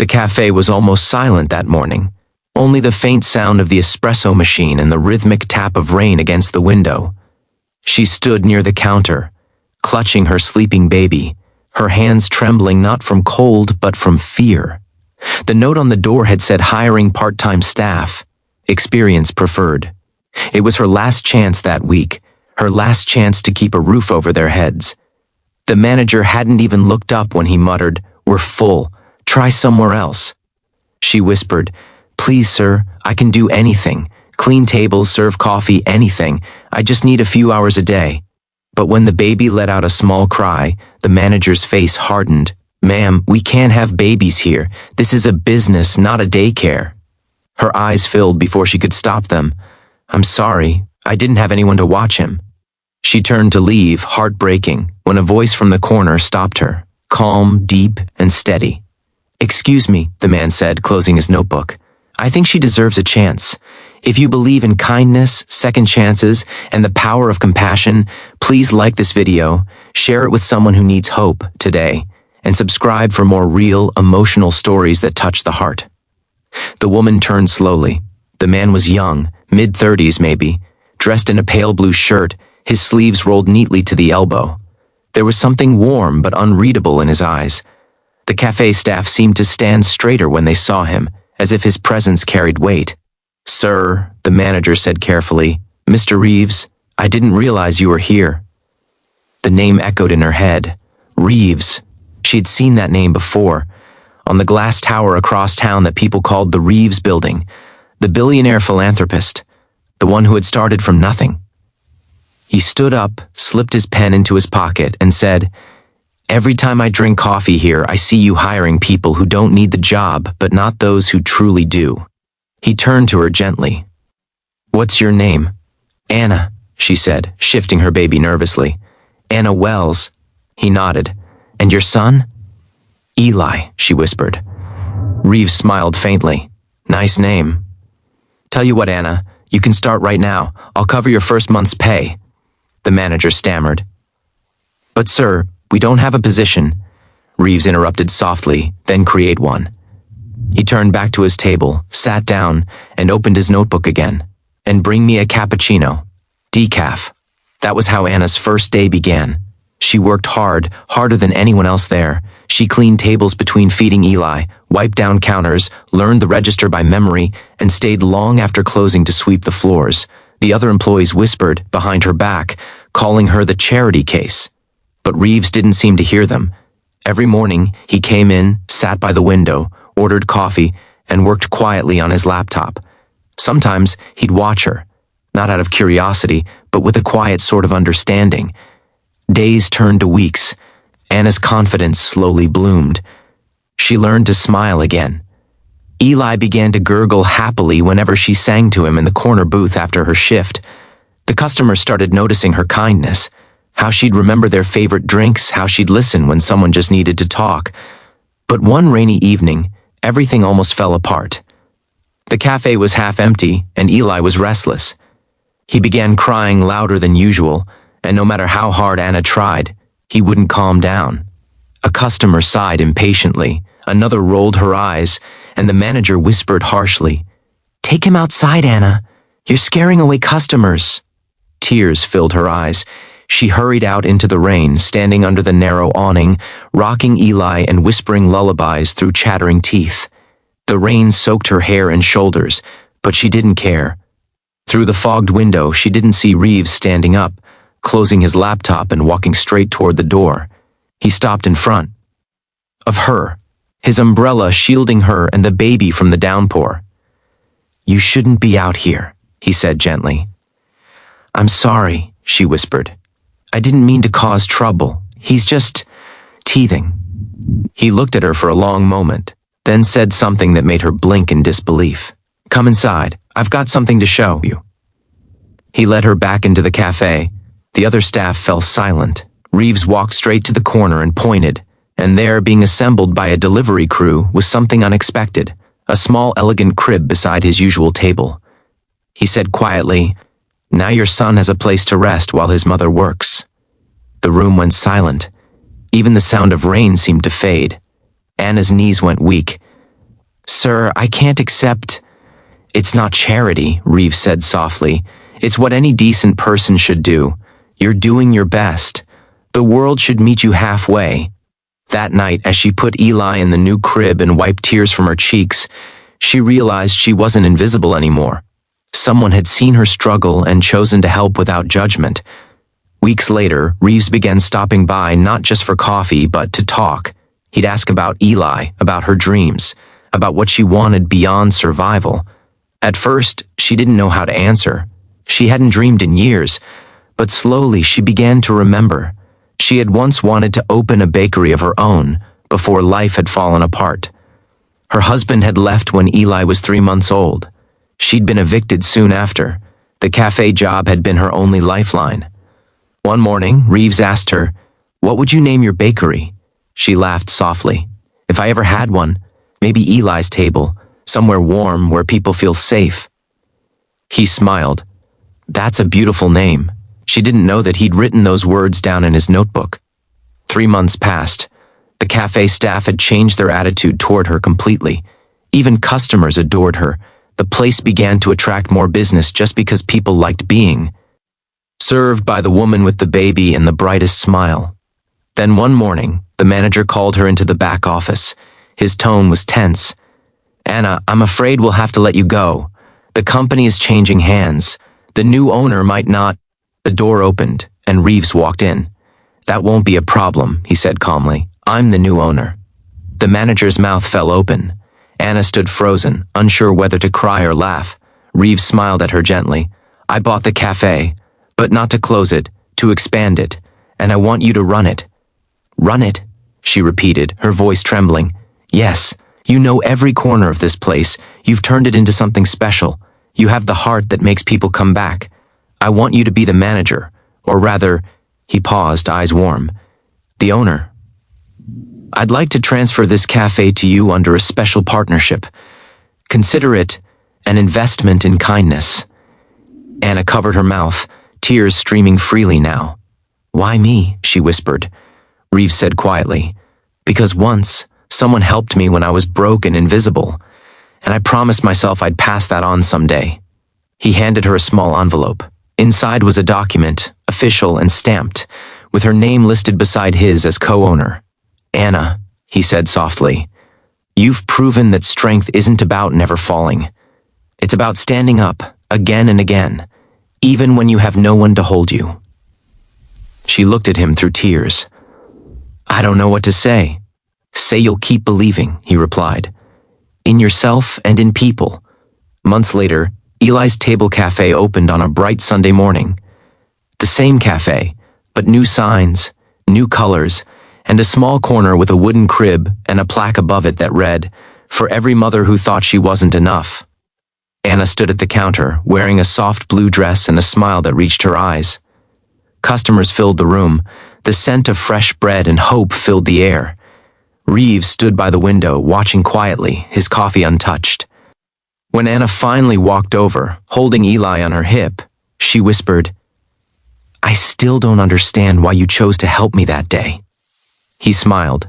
The cafe was almost silent that morning, only the faint sound of the espresso machine and the rhythmic tap of rain against the window. She stood near the counter, clutching her sleeping baby, her hands trembling not from cold but from fear. The note on the door had said hiring part-time staff, experience preferred. It was her last chance that week, her last chance to keep a roof over their heads. The manager hadn't even looked up when he muttered, "We're full. Try somewhere else." She whispered, "Please, sir, I can do anything. Clean tables, serve coffee, anything. I just need a few hours a day." But when the baby let out a small cry, the manager's face hardened. "Ma'am, we can't have babies here. This is a business, not a daycare." Her eyes filled before she could stop them. "I'm sorry, I didn't have anyone to watch him." She turned to leave, heartbreaking, when a voice from the corner stopped her, calm, deep, and steady. "Excuse me," the man said, closing his notebook. "I think she deserves a chance. If you believe in kindness, second chances, and the power of compassion, please like this video, share it with someone who needs hope today, and subscribe for more real, emotional stories that touch the heart." The woman turned slowly. The man was young, mid-30s maybe, dressed in a pale blue shirt, his sleeves rolled neatly to the elbow. There was something warm but unreadable in his eyes. The cafe staff seemed to stand straighter when they saw him, as if his presence carried weight. "Sir," the manager said carefully, "Mr. Reeves, I didn't realize you were here." The name echoed in her head. Reeves. She had seen that name before, on the glass tower across town that people called the Reeves Building, the billionaire philanthropist, the one who had started from nothing. He stood up, slipped his pen into his pocket, and said, "Every time I drink coffee here, I see you hiring people who don't need the job, but not those who truly do." He turned to her gently. "What's your name?" "Anna," she said, shifting her baby nervously. "Anna Wells." He nodded. "And your son?" "Eli," she whispered. Reeves smiled faintly. "Nice name." "Tell you what, Anna, you can start right now. I'll cover your first month's pay." The manager stammered. "But sir, we don't have a position." Reeves interrupted softly, "Then create one." He turned back to his table, sat down, and opened his notebook again. "And bring me a cappuccino. Decaf." That was how Anna's first day began. She worked hard, harder than anyone else there. She cleaned tables between feeding Eli, wiped down counters, learned the register by memory, and stayed long after closing to sweep the floors. The other employees whispered, behind her back, calling her the charity case. But Reeves didn't seem to hear them. Every morning, he came in, sat by the window, ordered coffee, and worked quietly on his laptop. Sometimes he'd watch her, not out of curiosity, but with a quiet sort of understanding. Days turned to weeks. Anna's confidence slowly bloomed. She learned to smile again. Eli began to gurgle happily whenever she sang to him in the corner booth after her shift. The customers started noticing her kindness, how she'd remember their favorite drinks, how she'd listen when someone just needed to talk. But one rainy evening, everything almost fell apart. The cafe was half empty, and Eli was restless. He began crying louder than usual, and no matter how hard Anna tried, he wouldn't calm down. A customer sighed impatiently, another rolled her eyes, and the manager whispered harshly, "Take him outside, Anna. You're scaring away customers." Tears filled her eyes. She hurried out into the rain, standing under the narrow awning, rocking Eli and whispering lullabies through chattering teeth. The rain soaked her hair and shoulders, but she didn't care. Through the fogged window, she didn't see Reeves standing up, closing his laptop and walking straight toward the door. He stopped in front of her, his umbrella shielding her and the baby from the downpour. "You shouldn't be out here," he said gently. "I'm sorry," she whispered. "I didn't mean to cause trouble. He's just teething." He looked at her for a long moment, then said something that made her blink in disbelief. "Come inside. I've got something to show you." He led her back into the cafe. The other staff fell silent. Reeves walked straight to the corner and pointed, and there, being assembled by a delivery crew, was something unexpected, a small elegant crib beside his usual table. He said quietly, "Now your son has a place to rest while his mother works." The room went silent. Even the sound of rain seemed to fade. Anna's knees went weak. Sir, I can't accept. It's not charity, Reeves said softly. It's what any decent person should do. You're doing your best. The world should meet you halfway. That night, as she put Eli in the new crib and wiped tears from her cheeks, she realized she wasn't invisible anymore. Someone had seen her struggle and chosen to help without judgment. Weeks later, Reeves began stopping by not just for coffee, but to talk. He'd ask about Eli, about her dreams, about what she wanted beyond survival. At first, she didn't know how to answer. She hadn't dreamed in years, but slowly she began to remember. She had once wanted to open a bakery of her own before life had fallen apart. Her husband had left when Eli was 3 months old. She'd been evicted soon after. The cafe job had been her only lifeline. One morning, Reeves asked her, "What would you name your bakery?" She laughed softly. "If I ever had one, maybe Eli's table, somewhere warm where people feel safe." He smiled. That's a beautiful name. She didn't know that he'd written those words down in his notebook. 3 months passed. The cafe staff had changed their attitude toward her completely. Even customers adored her. The place began to attract more business just because people liked being served by the woman with the baby and the brightest smile. Then one morning, the manager called her into the back office. His tone was tense. "Anna, I'm afraid we'll have to let you go. The company is changing hands. The new owner might not—" The door opened, and Reeves walked in. "That won't be a problem," he said calmly. "I'm the new owner." The manager's mouth fell open. Anna stood frozen, unsure whether to cry or laugh. Reeves smiled at her gently. "I bought the cafe, but not to close it, to expand it, and I want you to run it." "Run it?" she repeated, her voice trembling. "Yes, you know every corner of this place. You've turned it into something special. You have the heart that makes people come back. I want you to be the manager, or rather," he paused, eyes warm, "the owner. I'd like to transfer this cafe to you under a special partnership. Consider it an investment in kindness." Anna covered her mouth, tears streaming freely now. "Why me?" she whispered. Reeves said quietly, "Because once, someone helped me when I was broke and invisible, and I promised myself I'd pass that on someday." He handed her a small envelope. Inside was a document, official and stamped, with her name listed beside his as co-owner. "Anna," he said softly, "you've proven that strength isn't about never falling. It's about standing up, again and again, even when you have no one to hold you." She looked at him through tears. "I don't know what to say." "Say you'll keep believing," he replied. "In yourself and in people." Months later, Eli's Table Cafe opened on a bright Sunday morning. The same cafe, but new signs, new colors, and a small corner with a wooden crib and a plaque above it that read, "For every mother who thought she wasn't enough." Anna stood at the counter, wearing a soft blue dress and a smile that reached her eyes. Customers filled the room. The scent of fresh bread and hope filled the air. Reeves stood by the window, watching quietly, his coffee untouched. When Anna finally walked over, holding Eli on her hip, she whispered, "I still don't understand why you chose to help me that day." He smiled.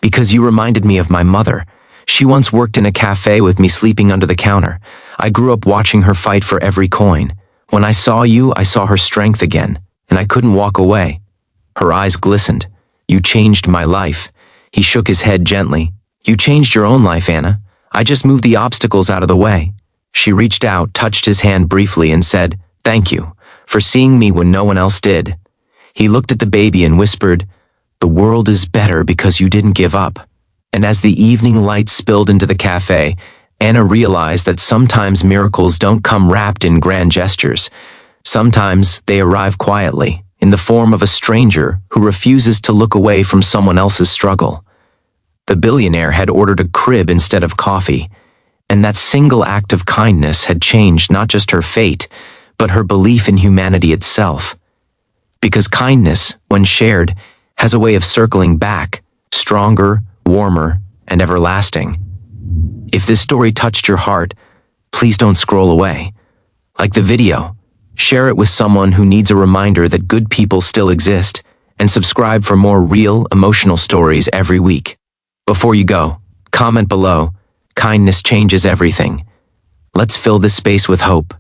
"Because you reminded me of my mother. She once worked in a cafe with me sleeping under the counter. I grew up watching her fight for every coin. When I saw you, I saw her strength again, and I couldn't walk away." Her eyes glistened. "You changed my life." He shook his head gently. "You changed your own life, Anna. I just moved the obstacles out of the way." She reached out, touched his hand briefly, and said, "Thank you, for seeing me when no one else did." He looked at the baby and whispered, "The world is better because you didn't give up." And as the evening light spilled into the cafe, Anna realized that sometimes miracles don't come wrapped in grand gestures. Sometimes they arrive quietly, in the form of a stranger who refuses to look away from someone else's struggle. The billionaire had ordered a crib instead of coffee, and that single act of kindness had changed not just her fate, but her belief in humanity itself. Because kindness, when shared, has a way of circling back, stronger, warmer, and everlasting. If this story touched your heart, please don't scroll away. Like the video, share it with someone who needs a reminder that good people still exist, and subscribe for more real, emotional stories every week. Before you go, comment below, Kindness changes everything. Let's fill this space with hope.